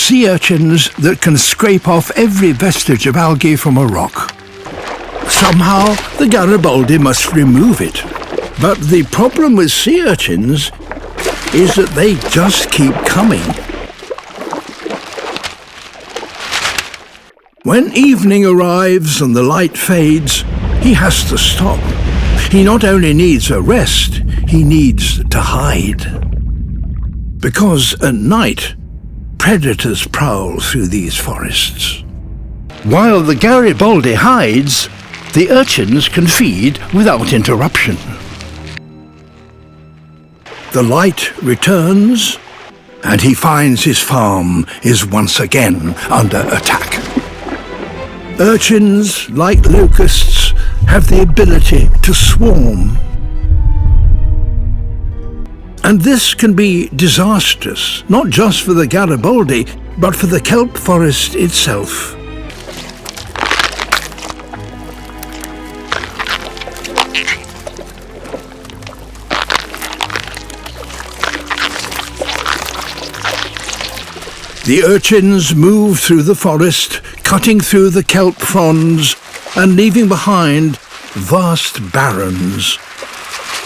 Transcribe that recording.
sea urchins that can scrape off every vestige of algae from a rock. Somehow, the Garibaldi must remove it. But the problem with sea urchins is that they just keep coming. When evening arrives and the light fades, he has to stop. He not only needs a rest, he needs to hide. Because at night, predators prowl through these forests. While the Garibaldi hides, the urchins can feed without interruption. The light returns, and he finds his farm is once again under attack. Urchins, like locusts, have the ability to swarm. And this can be disastrous, not just for the Garibaldi, but for the kelp forest itself. The urchins move through the forest, cutting through the kelp fronds and leaving behind vast barrens.